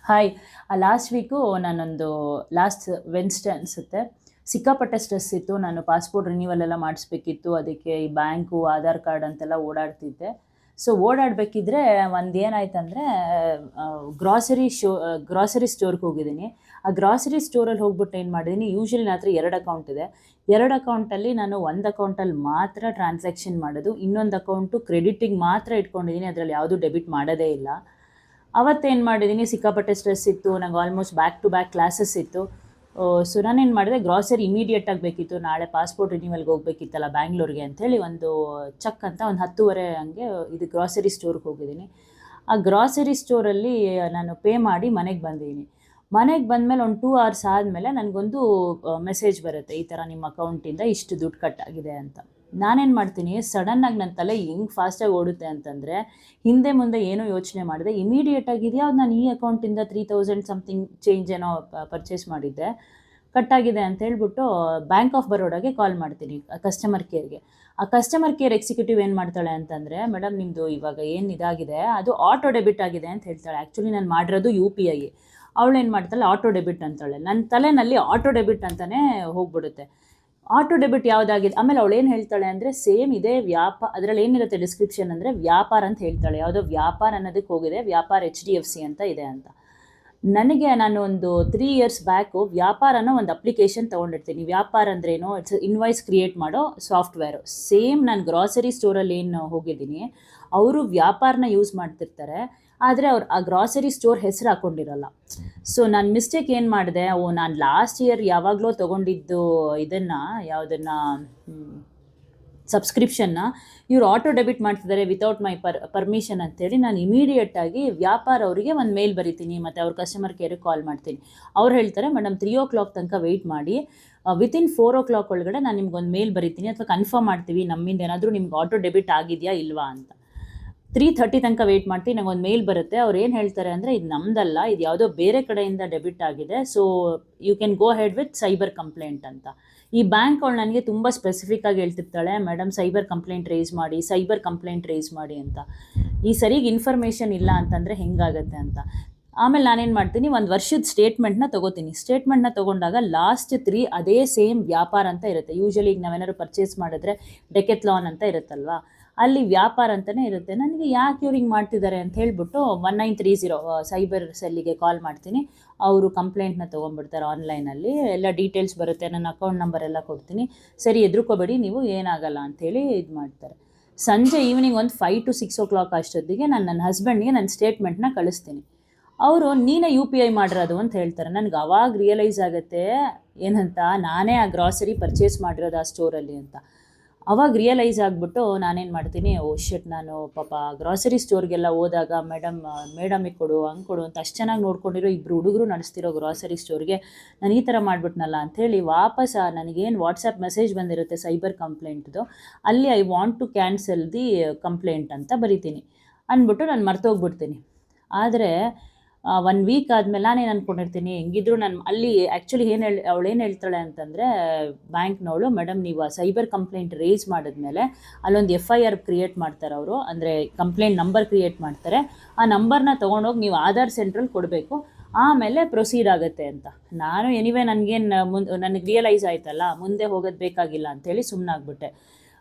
Hi. Last week ನಾನೊಂದು last Wednesday ಅನಿಸುತ್ತೆ, ಸಿಕ್ಕಾಪಟ್ಟೆ ಸ್ಟ್ರೆಸ್ ಇತ್ತು. ನಾನು ಪಾಸ್ಪೋರ್ಟ್ ರಿನ್ಯೂವಲ್ ಎಲ್ಲ ಮಾಡಿಸ್ಬೇಕಿತ್ತು. ಅದಕ್ಕೆ ಈ ಬ್ಯಾಂಕು ಆಧಾರ್ ಕಾರ್ಡ್ ಅಂತೆಲ್ಲ ಓಡಾಡ್ತಿದ್ದೆ. ಸೊ ಓಡಾಡಬೇಕಿದ್ರೆ ಒಂದು ಏನಾಯ್ತಂದರೆ, ಗ್ರಾಸರಿ ಸ್ಟೋರ್ಗೆ ಹೋಗಿದ್ದೀನಿ. ಆ ಗ್ರಾಸರಿ ಸ್ಟೋರಲ್ಲಿ ಹೋಗ್ಬಿಟ್ಟು ಏನು ಮಾಡಿದ್ದೀನಿ, ಯೂಶ್ವಲಿ ನನ್ನ ಹತ್ರ 2 ಅಕೌಂಟ್ ಇದೆ. 2 ಅಕೌಂಟಲ್ಲಿ ನಾನು ಒಂದು ಅಕೌಂಟಲ್ಲಿ ಮಾತ್ರ ಟ್ರಾನ್ಸಾಕ್ಷನ್ ಮಾಡೋದು, ಇನ್ನೊಂದು ಅಕೌಂಟು ಕ್ರೆಡಿಟಿಗೆ ಮಾತ್ರ ಇಟ್ಕೊಂಡಿದ್ದೀನಿ. ಅದರಲ್ಲಿ ಯಾವುದೂ ಡೆಬಿಟ್ ಮಾಡೋದೇ ಇಲ್ಲ. ಅವತ್ತೇನು ಮಾಡಿದ್ದೀನಿ, ಸಿಕ್ಕಾಪಟ್ಟೆ ಸ್ಟ್ರೆಸ್ ಇತ್ತು. ನಂಗೆ almost back to back classes ಇತ್ತು. ಸೊ ನಾನೇನು ಮಾಡಿದೆ, ಗ್ರಾಸರಿ ಇಮಿಡಿಯೇಟಾಗಿ ಬೇಕಿತ್ತು. ನಾಳೆ ಪಾಸ್ಪೋರ್ಟ್ ರಿನ್ಯೂವಲ್ಗೆ ಹೋಗ್ಬೇಕಿತ್ತಲ್ಲ ಬ್ಯಾಂಗ್ಳೂರಿಗೆ ಅಂಥೇಳಿ ಒಂದು ಚಕ್ ಅಂತ ಒಂದು 10:30 ಹಂಗೆ ಇದು ಗ್ರಾಸರಿ ಸ್ಟೋರ್ಗೆ ಹೋಗಿದ್ದೀನಿ. ಆ ಗ್ರಾಸರಿ ಸ್ಟೋರಲ್ಲಿ ನಾನು ಪೇ ಮಾಡಿ ಮನೆಗೆ ಬಂದಿದ್ದೀನಿ. ಮನೆಗೆ ಬಂದಮೇಲೆ ಒಂದು 2 ಅವರ್ಸ್ ಆದಮೇಲೆ ನನಗೊಂದು ಮೆಸೇಜ್ ಬರುತ್ತೆ, ಈ ಥರ ನಿಮ್ಮ ಅಕೌಂಟಿಂದ ಇಷ್ಟು ದುಡ್ಡು ಕಟ್ಟಾಗಿದೆ ಅಂತ. ನಾನೇನು ಮಾಡ್ತೀನಿ, ಸಡನ್ನಾಗಿ ನನ್ನ ತಲೆ ಹೆಂಗೆ ಫಾಸ್ಟಾಗಿ ಓಡುತ್ತೆ ಅಂತಂದರೆ, ಹಿಂದೆ ಮುಂದೆ ಏನೂ ಯೋಚನೆ ಮಾಡಿದೆ, ಇಮಿಡಿಯೇಟಾಗಿ ಇದ್ಯಾವ್ದು ನಾನು ಈ ಅಕೌಂಟಿಂದ 3000 ಸಮಥಿಂಗ್ ಚೇಂಜ್ ಏನೋ ಪರ್ಚೇಸ್ ಮಾಡಿದ್ದೆ, ಕಟ್ಟಾಗಿದೆ ಅಂತ ಹೇಳ್ಬಿಟ್ಟು ಬ್ಯಾಂಕ್ ಆಫ್ ಬರೋಡಾಗೆ ಕಾಲ್ ಮಾಡ್ತೀನಿ, ಕಸ್ಟಮರ್ ಕೇರ್ಗೆ. ಆ ಕಸ್ಟಮರ್ ಕೇರ್ ಎಕ್ಸಿಕ್ಯೂಟಿವ್ ಏನು ಮಾಡ್ತಾಳೆ ಅಂತಂದರೆ, ಮೇಡಮ್ ನಿಮ್ಮದು ಇವಾಗ ಏನು ಇದಾಗಿದೆ ಅದು ಆಟೋ ಡೆಬಿಟ್ ಆಗಿದೆ ಅಂತ ಹೇಳ್ತಾಳೆ. ಆ್ಯಕ್ಚುಲಿ ನಾನು ಮಾಡಿರೋದು UPI. ಅವಳೇನು ಮಾಡ್ತಾಳೆ, ಆಟೋ ಡೆಬಿಟ್ ಅಂತಾಳೆ. ನನ್ನ ತಲೆಯಲ್ಲಿ ಆಟೋ ಡೆಬಿಟ್ ಅಂತಲೇ ಹೋಗ್ಬಿಡುತ್ತೆ. ಆಟೋ ಡೆಬಿಟ್ ಯಾವುದಾಗಿದೆ. ಆಮೇಲೆ ಅವಳು ಏನು ಹೇಳ್ತಾಳೆ ಅಂದರೆ, ಸೇಮ್ ಇದೆ ಅದರಲ್ಲಿ ಏನಿರುತ್ತೆ ಡಿಸ್ಕ್ರಿಪ್ಷನ್ ಅಂದರೆ ವ್ಯಾಪಾರ ಅಂತ ಹೇಳ್ತಾಳೆ. ಯಾವುದೋ ವ್ಯಾಪಾರ ಅನ್ನೋದಕ್ಕೆ ಹೋಗಿದೆ, ವ್ಯಾಪಾರ HDFC ಅಂತ ಇದೆ ಅಂತ. ನಾನು ಒಂದು 3 ಇಯರ್ಸ್ ಬ್ಯಾಕು ವ್ಯಾಪಾರನೋ ಒಂದು ಅಪ್ಲಿಕೇಶನ್ ತೊಗೊಂಡಿರ್ತೀನಿ. ವ್ಯಾಪಾರ ಅಂದ್ರೇನು, ಇಟ್ಸ್ ಇನ್ವಾಯ್ಸ್ ಕ್ರಿಯೇಟ್ ಮಾಡೋ ಸಾಫ್ಟ್ವೇರು. ಸೇಮ್ ನಾನು ಗ್ರಾಸರಿ ಸ್ಟೋರಲ್ಲಿ ಏನು ಹೋಗಿದ್ದೀನಿ, ಅವರು ವ್ಯಾಪಾರನ ಯೂಸ್ ಮಾಡ್ತಿರ್ತಾರೆ, ಆದರೆ ಅವ್ರು ಆ ಗ್ರಾಸರಿ ಸ್ಟೋರ್ ಹೆಸರು ಹಾಕ್ಕೊಂಡಿರಲ್ಲ. ಸೊ ನಾನು ಮಿಸ್ಟೇಕ್ ಏನು ಮಾಡಿದೆ, ನಾನು ಲಾಸ್ಟ್ ಇಯರ್ ಯಾವಾಗಲೂ ತೊಗೊಂಡಿದ್ದು ಯಾವುದನ್ನು ಸಬ್ಸ್ಕ್ರಿಪ್ಷನ್ನ ಇವ್ರು ಆಟೋ ಡೆಬಿಟ್ ಮಾಡ್ತಿದ್ದಾರೆ ವಿತೌಟ್ ಮೈ ಪರ್ಮಿಷನ್ ಅಂತೇಳಿ ನಾನು ಇಮಿಡಿಯೇಟಾಗಿ ವ್ಯಾಪಾರ ಅವರಿಗೆ ಒಂದು ಮೇಲ್ ಬರಿತೀನಿ, ಮತ್ತು ಅವ್ರ ಕಸ್ಟಮರ್ ಕೇರಿಗೆ ಕಾಲ್ ಮಾಡ್ತೀನಿ. ಅವ್ರು ಹೇಳ್ತಾರೆ, ಮೇಡಮ್ 3 o'clock ತನಕ ವೆಯ್ಟ್ ಮಾಡಿ, ವಿತಿನ್ 4 o'clock ಒಳಗಡೆ ನಾನು ನಿಮ್ಗೊಂದು ಮೇಲ್ ಬರಿತೀನಿ, ಅಥವಾ ಕನ್ಫರ್ಮ್ ಮಾಡ್ತೀವಿ ನಮ್ಮಿಂದ ಏನಾದರೂ ನಿಮ್ಗೆ ಆಟೋ ಡೆಬಿಟ್ ಆಗಿದೆಯಾ ಇಲ್ವಾ ಅಂತ. 3:30 ತನಕ ವೆಯ್ಟ್ ಮಾಡ್ತೀನಿ. ನಂಗೊಂದು ಮೇಲ್ ಬರುತ್ತೆ. ಅವ್ರು ಏನು ಹೇಳ್ತಾರೆ ಅಂದರೆ, ಇದು ನಮ್ಮದಲ್ಲ, ಇದು ಯಾವುದೋ ಬೇರೆ ಕಡೆಯಿಂದ ಡೆಬಿಟ್ ಆಗಿದೆ, so you can go head with cyber complaint ಅಂತ. ಈ ಬ್ಯಾಂಕ್ ಅವಳು ನನಗೆ ತುಂಬ ಸ್ಪೆಸಿಫಿಕ್ಕಾಗಿ ಹೇಳ್ತಿರ್ತಾಳೆ, ಮೇಡಮ್ ಸೈಬರ್ ಕಂಪ್ಲೇಂಟ್ ರೇಸ್ ಮಾಡಿ ಅಂತ. ಈ ಸರಿಗೆ ಇನ್ಫಾರ್ಮೇಷನ್ ಇಲ್ಲ ಅಂತಂದರೆ ಹೆಂಗಾಗತ್ತೆ ಅಂತ. ಆಮೇಲೆ ನಾನೇನು ಮಾಡ್ತೀನಿ, ಒಂದು ವರ್ಷದ ಸ್ಟೇಟ್ಮೆಂಟ್ನ ತೊಗೋತೀನಿ. ಸ್ಟೇಟ್ಮೆಂಟ್ನ ತೊಗೊಂಡಾಗ ಲಾಸ್ಟ್ 3 ಅದೇ ಸೇಮ್ ವ್ಯಾಪಾರ ಅಂತ ಇರುತ್ತೆ. ಯೂಶ್ವಲಿ ಈಗ ನಾವೇನಾದ್ರು ಪರ್ಚೇಸ್ ಮಾಡಿದ್ರೆ ಡೆಕೆತ್ಲಾನ್ ಅಂತ ಇರುತ್ತಲ್ವ, ಅಲ್ಲಿ ವ್ಯಾಪಾರ ಅಂತಲೇ ಇರುತ್ತೆ. ನನಗೆ ಯಾಕೆ ಇವ್ರು ಹಿಂಗೆ ಮಾಡ್ತಿದ್ದಾರೆ ಅಂತ ಹೇಳ್ಬಿಟ್ಟು 1930 ಸೈಬರ್ ಸೆಲ್ಲಿಗೆ ಕಾಲ್ ಮಾಡ್ತೀನಿ. ಅವರು ಕಂಪ್ಲೇಂಟ್ನ ತೊಗೊಂಡ್ಬಿಡ್ತಾರೆ. ಆನ್ಲೈನಲ್ಲಿ ಎಲ್ಲ ಡೀಟೇಲ್ಸ್ ಬರುತ್ತೆ, ನನ್ನ ಅಕೌಂಟ್ ನಂಬರ್ ಎಲ್ಲ ಕೊಡ್ತೀನಿ. ಸರಿ ಹೆದರ್ಕೋಬೇಡಿ ನೀವು, ಏನಾಗಲ್ಲ ಅಂಥೇಳಿ ಇದು ಮಾಡ್ತಾರೆ. ಸಂಜೆ ಈವ್ನಿಂಗ್ ಒಂದು 5 to 6 o'clock ಅಷ್ಟೊತ್ತಿಗೆ ನಾನು ನನ್ನ ಹಸ್ಬೆಂಡ್ಗೆ ನನ್ನ ಸ್ಟೇಟ್ಮೆಂಟ್ನ ಕಳಿಸ್ತೀನಿ. ಅವರು ನೀನೇ UPI ಮಾಡಿರೋದು ಅಂತ ಹೇಳ್ತಾರೆ. ನನಗೆ ಅವಾಗ ರಿಯಲೈಸ್ ಆಗುತ್ತೆ ಏನಂತ, ನಾನೇ ಆ ಗ್ರಾಸರಿ ಪರ್ಚೇಸ್ ಮಾಡಿರೋದು ಆ ಸ್ಟೋರಲ್ಲಿ ಅಂತ. ಅವಾಗ ರಿಯಲೈಸ್ ಆಗಿಬಿಟ್ಟು ನಾನೇನು ಮಾಡ್ತೀನಿ, ಶಿಟ್, ನಾನು ಪಾಪ ಗ್ರಾಸರಿ ಸ್ಟೋರ್ಗೆಲ್ಲ ಹೋದಾಗ ಮೇಡಮಿಗೆ ಕೊಡು, ಹಂಗೆ ಕೊಡು ಅಂತ ಅಷ್ಟು ಚೆನ್ನಾಗಿ ನೋಡ್ಕೊಂಡಿರೋ 2 ಹುಡುಗರು ನಡೆಸ್ತಿರೋ ಗ್ರಾಸರಿ ಸ್ಟೋರ್ಗೆ ನಾನು ಈ ಥರ ಮಾಡಿಬಿಟ್ನಲ್ಲ ಅಂಥೇಳಿ ವಾಪಸ್ ನನಗೇನು ವಾಟ್ಸಪ್ ಮೆಸೇಜ್ ಬಂದಿರುತ್ತೆ ಸೈಬರ್ ಕಂಪ್ಲೇಂಟ್ದು, ಅಲ್ಲಿ I want to cancel the complaint ಅಂತ ಬರಿತೀನಿ. ಅಂದ್ಬಿಟ್ಟು ನಾನು ಮರ್ತೋಗ್ಬಿಡ್ತೀನಿ. ಆದರೆ 1 ವೀಕ್ ಆದಮೇಲೆ ನಾನೇನು ಅಂದ್ಕೊಂಡಿರ್ತೀನಿ, ಹೆಂಗಿದ್ರು ನಾನು ಅಲ್ಲಿ ಆ್ಯಕ್ಚುಲಿ ಅವಳೇನು ಹೇಳ್ತಾಳೆ ಅಂತಂದರೆ, ಬ್ಯಾಂಕ್ನವಳು, ಮೇಡಮ್ ನೀವು ಆ ಸೈಬರ್ ಕಂಪ್ಲೇಂಟ್ ರೇಸ್ ಮಾಡಿದ್ಮೇಲೆ ಅಲ್ಲೊಂದು FIR ಕ್ರಿಯೇಟ್ ಮಾಡ್ತಾರೆ ಅವರು, ಅಂದರೆ ಕಂಪ್ಲೇಂಟ್ ನಂಬರ್ ಕ್ರಿಯೇಟ್ ಮಾಡ್ತಾರೆ. ಆ ನಂಬರ್ನ ತೊಗೊಂಡೋಗಿ ನೀವು ಆಧಾರ್ ಸೆಂಟ್ರಲ್ಲಿ ಕೊಡಬೇಕು, ಆಮೇಲೆ ಪ್ರೊಸೀಡ್ ಆಗುತ್ತೆ ಅಂತ. ನಾನು ಎನಿವೆ ನನಗೆ ರಿಯಲೈಸ್ ಆಯ್ತಲ್ಲ, ಮುಂದೆ ಹೋಗೋದು ಬೇಕಾಗಿಲ್ಲ ಅಂಥೇಳಿ ಸುಮ್ಮನಾಗ್ಬಿಟ್ಟೆ.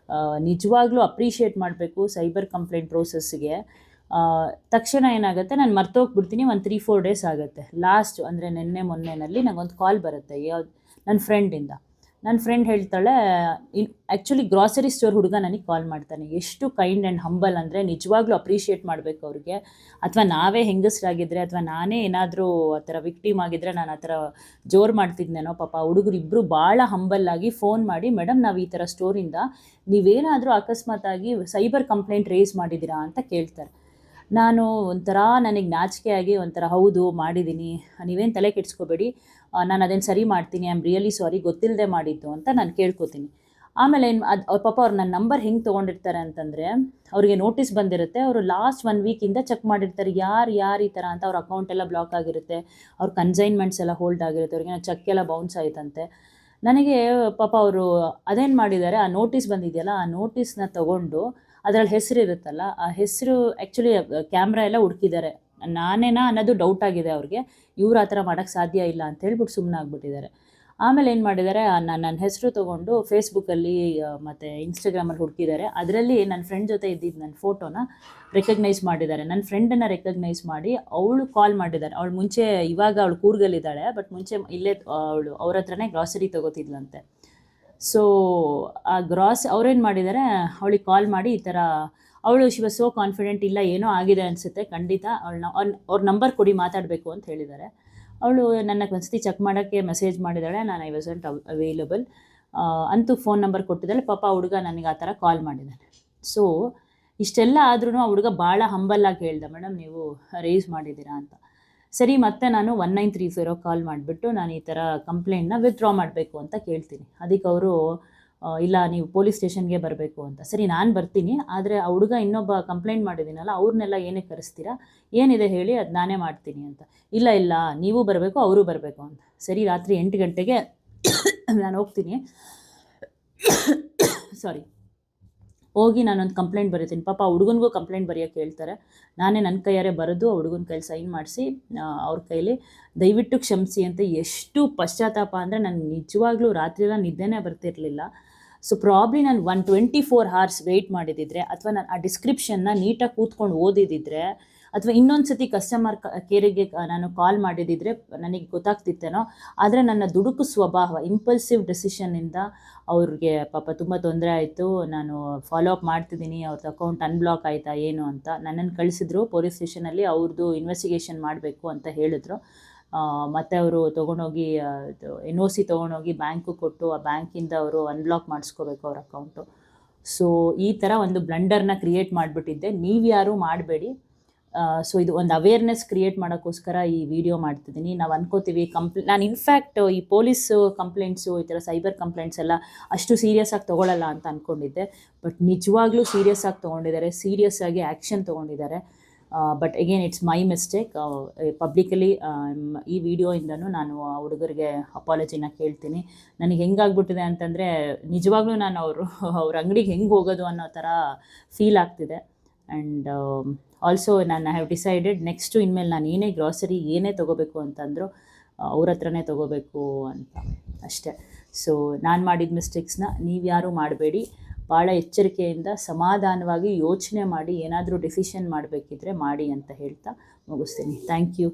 ನಿಜವಾಗ್ಲೂ ಅಪ್ರಿಷಿಯೇಟ್ ಮಾಡಬೇಕು ಸೈಬರ್ ಕಂಪ್ಲೇಂಟ್ ಪ್ರೋಸೆಸ್ಗೆ. ತಕ್ಷಣ ಏನಾಗುತ್ತೆ, ನಾನು ಮರ್ತೋಗ್ಬಿಡ್ತೀನಿ. ಒಂದು 3-4 ಡೇಸ್ ಆಗುತ್ತೆ. ಲಾಸ್ಟ್ ಅಂದರೆ ಮೊನ್ನೆನಲ್ಲಿ ನನಗೊಂದು ಕಾಲ್ ಬರುತ್ತೆ, ನನ್ನ ಫ್ರೆಂಡಿಂದ. ನನ್ನ ಫ್ರೆಂಡ್ ಹೇಳ್ತಾಳೆ, ಆ್ಯಕ್ಚುಲಿ ಗ್ರಾಸರಿ ಸ್ಟೋರ್ ಹುಡುಗ ನನಗೆ ಕಾಲ್ ಮಾಡ್ತಾನೆ. ಎಷ್ಟು ಕೈಂಡ್ ಆ್ಯಂಡ್ ಹಂಬಲ್ ಅಂದರೆ ನಿಜವಾಗ್ಲೂ ಅಪ್ರಿಷಿಯೇಟ್ ಮಾಡಬೇಕು ಅವ್ರಿಗೆ. ಅಥವಾ ನಾವೇ ಹೆಂಗಸರಾಗಿದ್ದರೆ, ಅಥವಾ ನಾನೇ ಏನಾದರೂ ಆ ಥರ ವಿಕ್ಟಿಮ್ ಆಗಿದ್ದರೆ ನಾನು ಆ ಥರ ಜೋರು ಮಾಡ್ತಿದ್ನೇನೋ. ಪಾಪ ಹುಡುಗರು ಇಬ್ಬರು ಭಾಳ ಹಂಬಲ್ಲಾಗಿ ಫೋನ್ ಮಾಡಿ, ಮೇಡಮ್ ನಾವು ಈ ಥರ ಸ್ಟೋರಿಂದ ನೀವೇನಾದರೂ ಅಕಸ್ಮಾತಾಗಿ ಸೈಬರ್ ಕಂಪ್ಲೇಂಟ್ ರೇಸ್ ಮಾಡಿದ್ದೀರಾ ಅಂತ ಕೇಳ್ತಾರೆ. ನಾನು ನನಗೆ ನಾಚಿಕೆ ಆಗಿ ಹೌದು ಮಾಡಿದ್ದೀನಿ, ನೀವೇನು ತಲೆ ಕೆಡಿಸ್ಕೋಬೇಡಿ, ನಾನು ಅದನ್ನು ಸರಿ ಮಾಡ್ತೀನಿ, ಐ ಆಮ್ ರಿಯಲಿ ಸಾರಿ, ಗೊತ್ತಿಲ್ಲದೆ ಮಾಡಿದ್ದು ಅಂತ ನಾನು ಕೇಳ್ಕೊತೀನಿ. ಆಮೇಲೆ ಪಾಪ ಅವ್ರು ನನ್ನ ನಂಬರ್ ಹೆಂಗೆ ತೊಗೊಂಡಿರ್ತಾರೆ ಅಂತಂದರೆ, ಅವರಿಗೆ ನೋಟಿಸ್ ಬಂದಿರುತ್ತೆ. ಅವರು ಲಾಸ್ಟ್ 1 ವೀಕಿಂದ ಚೆಕ್ ಮಾಡಿರ್ತಾರೆ ಯಾರು ಈ ಥರ ಅಂತ. ಅವ್ರ ಅಕೌಂಟ್ ಎಲ್ಲ ಬ್ಲಾಕ್ ಆಗಿರುತ್ತೆ, ಅವ್ರ ಕನ್ಸೈನ್ಮೆಂಟ್ಸ್ ಎಲ್ಲ ಹೋಲ್ಡ್ ಆಗಿರುತ್ತೆ, ಅವ್ರಿಗೆ ಚೆಕ್ ಎಲ್ಲ ಬೌನ್ಸ್ ಆಯ್ತಂತೆ. ನನಗೆ ಪಾಪ ಅವರು ಅದೇನು ಮಾಡಿದ್ದಾರೆ, ಆ ನೋಟಿಸ್ ಬಂದಿದೆಯಲ್ಲ, ಆ ನೋಟಿಸ್ನ ತೊಗೊಂಡು ಅದರಲ್ಲಿ ಹೆಸರು ಇರುತ್ತಲ್ಲ, ಆ ಹೆಸರು ಆ್ಯಕ್ಚುಲಿ ಕ್ಯಾಮ್ರಾ ಎಲ್ಲ ಹುಡುಕಿದ್ದಾರೆ ನಾನೇನಾ ಅನ್ನೋದು ಡೌಟ್ ಆಗಿದೆ ಅವ್ರಿಗೆ. ಇವ್ರು ಆ ಥರ ಮಾಡೋಕ್ಕೆ ಸಾಧ್ಯ ಇಲ್ಲ ಅಂತ ಹೇಳ್ಬಿಟ್ಟು ಸುಮ್ಮನೆ ಆಗ್ಬಿಟ್ಟಿದ್ದಾರೆ. ಆಮೇಲೆ ಏನು ಮಾಡಿದ್ದಾರೆ, ನನ್ನ ಹೆಸರು ತೊಗೊಂಡು ಫೇಸ್ಬುಕ್ಕಲ್ಲಿ ಮತ್ತು ಇನ್ಸ್ಟಾಗ್ರಾಮಲ್ಲಿ ಹುಡುಕಿದ್ದಾರೆ. ಅದರಲ್ಲಿ ನನ್ನ ಫ್ರೆಂಡ್ ಜೊತೆ ಇದ್ದಿದ್ದು ನನ್ನ ಫೋಟೋನ ರೆಕಗ್ನೈಸ್ ಮಾಡಿದ್ದಾರೆ. ನನ್ನ ಫ್ರೆಂಡನ್ನು ರೆಕಗ್ನೈಸ್ ಮಾಡಿ ಅವಳು ಕಾಲ್ ಮಾಡಿದ್ದಾರೆ. ಅವಳು ಮುಂಚೆ, ಇವಾಗ ಅವಳು ಕೂರ್ಗಲ್ಲಿದ್ದಾಳೆ, ಬಟ್ ಮುಂಚೆ ಇಲ್ಲೇ ಅವಳು ಅವ್ರ ಹತ್ರನೇ ಗ್ರಾಸರಿ ತೊಗೋತಿದ್ಲಂತೆ. ಸೊ ಅವ್ರೇನು ಮಾಡಿದ್ದಾರೆ, ಅವಳಿಗೆ ಕಾಲ್ ಮಾಡಿ ಈ ಥರ, ಅವಳು ಶಿ ವಾಸ್ ಸೋ ಕಾನ್ಫಿಡೆಂಟ್, ಇಲ್ಲ ಏನೋ ಆಗಿದೆ ಅನಿಸುತ್ತೆ, ಖಂಡಿತ ಅವ್ರ ನಂಬರ್ ಕೊಡಿ ಮಾತಾಡಬೇಕು ಅಂತ ಹೇಳಿದ್ದಾರೆ. ಅವಳು ನನ್ನ ಒಂದ್ಸತಿ ಚೆಕ್ ಮಾಡೋಕ್ಕೆ ಮೆಸೇಜ್ ಮಾಡಿದ್ದಾಳೆ, ನಾನು ಐ ವಾಸಂಟ್ ಅವೈಲಬಲ್ ಅಂತೂ ಫೋನ್ ನಂಬರ್ ಕೊಟ್ಟಿದ್ದಾಳೆ. ಪಾಪ ಹುಡುಗ ನನಗೆ ಆ ಥರ ಕಾಲ್ ಮಾಡಿದ್ದಾನೆ. ಸೊ ಇಷ್ಟೆಲ್ಲ ಆದ್ರೂ ಆ ಹುಡುಗ ಭಾಳ ಹಂಬಲ್ಲಾಗಿ ಹೇಳ್ದೆ, ಮೇಡಮ್ ನೀವು ರೇಸ್ ಮಾಡಿದ್ದೀರಾ ಅಂತ. ಸರಿ, ಮತ್ತೆ ನಾನು 1930 ಕಾಲ್ ಮಾಡಿಬಿಟ್ಟು ನಾನು ಈ ಥರ ಕಂಪ್ಲೇಂಟ್ನ ವಿತ್ಡ್ರಾ ಮಾಡಬೇಕು ಅಂತ ಕೇಳ್ತೀನಿ. ಅದಕ್ಕೆ ಅವರು ಇಲ್ಲ ನೀವು ಪೊಲೀಸ್ ಸ್ಟೇಷನ್ಗೆ ಬರಬೇಕು ಅಂತ. ಸರಿ, ನಾನು ಬರ್ತೀನಿ, ಆದರೆ ಆ ಹುಡುಗ ಇನ್ನೊಬ್ಬ ಕಂಪ್ಲೇಂಟ್ ಮಾಡಿದ್ದೀನಲ್ಲ, ಅವ್ರನ್ನೆಲ್ಲ ಏನಕ್ಕೆ ಕರೆಸ್ತೀರಾ, ಏನಿದೆ ಹೇಳಿ, ಅದು ನಾನೇ ಮಾಡ್ತೀನಿ ಅಂತ. ಇಲ್ಲ ನೀವು ಬರಬೇಕು, ಅವರು ಬರಬೇಕು ಅಂತ. ಸರಿ, ರಾತ್ರಿ 8 ಗಂಟೆಗೆ ನಾನು ಹೋಗ್ತೀನಿ, ಸಾರಿ, ಹೋಗಿ ನಾನೊಂದು ಕಂಪ್ಲೇಂಟ್ ಬರೀತೀನಿ. ಪಾಪ ಹುಡುಗನಿಗೂ ಕಂಪ್ಲೇಂಟ್ ಬರೆಯೋಕ್ಕೆ ಹೇಳ್ತಾರೆ. ನಾನೇ ನನ್ನ ಕೈಯಾರೆ ಬರೆದು ಹುಡುಗನ ಕೈಲಿ ಸೈನ್ ಮಾಡಿಸಿ ಅವ್ರ ಕೈಲಿ ದಯವಿಟ್ಟು ಕ್ಷಮಿಸಿ ಅಂತ. ಎಷ್ಟು ಪಶ್ಚಾತ್ತಾಪ ಅಂದರೆ ನನಗೆ ನಿಜವಾಗ್ಲೂ ರಾತ್ರಿಯೆಲ್ಲ ನಿದ್ದೆನೇ ಬರ್ತಿರಲಿಲ್ಲ. ಸೊ ಪ್ರಾಬ್ಲಿ ನಾನು 124 hours ವೆಯ್ಟ್ ಮಾಡಿದಿದ್ರೆ, ಅಥವಾ ನಾನು ಆ ಡಿಸ್ಕ್ರಿಪ್ಷನ್ನ ನೀಟಾಗಿ ಕೂತ್ಕೊಂಡು ಓದಿದಿದ್ರೆ, ಅಥವಾ ಇನ್ನೊಂದು ಸತಿ ಕಸ್ಟಮರ್ ಕೇರಿಗೆ ನಾನು ಕಾಲ್ ಮಾಡಿದಿದ್ರೆ ನನಗೆ ಗೊತ್ತಾಗ್ತಿತ್ತೇನೋ. ಆದರೆ ನನ್ನ ದುಡುಕು ಸ್ವಭಾವ, ಇಂಪಲ್ಸಿವ್ ಡೆಸಿಷನ್ನಿಂದ ಅವ್ರಿಗೆ ಪಾಪ ತುಂಬ ತೊಂದರೆ ಆಯಿತು. ನಾನು ಫಾಲೋ ಅಪ್ ಮಾಡ್ತಿದ್ದೀನಿ, ಅವ್ರದ್ದು ಅಕೌಂಟ್ ಅನ್ಬ್ಲಾಕ್ ಆಯಿತಾ ಏನು ಅಂತ. ನನ್ನನ್ನು ಕಳಿಸಿದ್ರು ಪೊಲೀಸ್ ಸ್ಟೇಷನಲ್ಲಿ, ಅವ್ರದ್ದು ಇನ್ವೆಸ್ಟಿಗೇಷನ್ ಮಾಡಬೇಕು ಅಂತ ಹೇಳಿದ್ರು. ಮತ್ತು ಅವರು ತೊಗೊಂಡೋಗಿ NOC ತೊಗೊಂಡೋಗಿ ಬ್ಯಾಂಕು ಕೊಟ್ಟು, ಆ ಬ್ಯಾಂಕಿಂದ ಅವರು ಅನ್ಬ್ಲಾಕ್ ಮಾಡಿಸ್ಕೋಬೇಕು ಅವ್ರ ಅಕೌಂಟು. ಸೊ ಈ ಥರ ಒಂದು ಬ್ಲಂಡರ್ನ ಕ್ರಿಯೇಟ್ ಮಾಡಿಬಿಟ್ಟಿದ್ದೆ. ನೀವ್ಯಾರೂ ಮಾಡಬೇಡಿ. ಸೊ ಇದು ಒಂದು ಅವೇರ್ನೆಸ್ ಕ್ರಿಯೇಟ್ ಮಾಡೋಕ್ಕೋಸ್ಕರ ಈ ವಿಡಿಯೋ ಮಾಡ್ತಿದ್ದೀನಿ. ನಾವು ಅನ್ಕೋತೀವಿ ನಾನು ಇನ್ಫ್ಯಾಕ್ಟ್ ಈ ಪೊಲೀಸು ಕಂಪ್ಲೇಂಟ್ಸು, ಈ ಥರ ಸೈಬರ್ ಕಂಪ್ಲೇಂಟ್ಸ್ ಎಲ್ಲ ಅಷ್ಟು ಸೀರಿಯಸ್ಸಾಗಿ ತೊಗೊಳ್ಳಲ್ಲ ಅಂತ ಅಂದ್ಕೊಂಡಿದ್ದೆ. ಬಟ್ ನಿಜವಾಗ್ಲೂ ಸೀರಿಯಸ್ಸಾಗಿ ತೊಗೊಂಡಿದ್ದಾರೆ, ಸೀರಿಯಸ್ಸಾಗಿ ಆ್ಯಕ್ಷನ್ ತೊಗೊಂಡಿದ್ದಾರೆ. But again it's my mistake. Publicly ಈ ವಿಡಿಯೋಯಿಂದನೂ ನಾನು ಆ ಹುಡುಗರಿಗೆ ಅಪಾಲಜಿನ ಕೇಳ್ತೀನಿ. ನನಗೆ ಹೆಂಗಾಗ್ಬಿಟ್ಟಿದೆ ಅಂತಂದರೆ, ನಿಜವಾಗ್ಲೂ ನಾನು ಅವ್ರ ಅಂಗಡಿಗೆ ಹೆಂಗೆ ಹೋಗೋದು ಅನ್ನೋ ಥರ ಫೀಲ್ ಆಗ್ತಿದೆ. ಆ್ಯಂಡ್ ಆಲ್ಸೋ ನಾನು ಹ್ಯಾವ್ ಡಿಸೈಡೆಡ್ ನೆಕ್ಸ್ಟು ಇನ್ಮೇಲೆ ನಾನು ಏನೇ ಗ್ರಾಸರಿ ಏನೇ ತೊಗೋಬೇಕು ಅಂತಂದರೂ ಅವ್ರ ಹತ್ರನೇ ತೊಗೋಬೇಕು ಅಂತ ಅಷ್ಟೇ. ಸೊ ನಾನು ಮಾಡಿದ ಮಿಸ್ಟೇಕ್ಸ್ನ ನೀವ್ಯಾರೂ ಮಾಡಬೇಡಿ. ಭಾಳ ಎಚ್ಚರಿಕೆಯಿಂದ ಸಮಾಧಾನವಾಗಿ ಯೋಚನೆ ಮಾಡಿ ಏನಾದರೂ ಡಿಸಿಷನ್ ಮಾಡಬೇಕಿದ್ರೆ ಮಾಡಿ ಅಂತ ಹೇಳ್ತಾ ಮುಗಿಸ್ತೀನಿ. Thank you.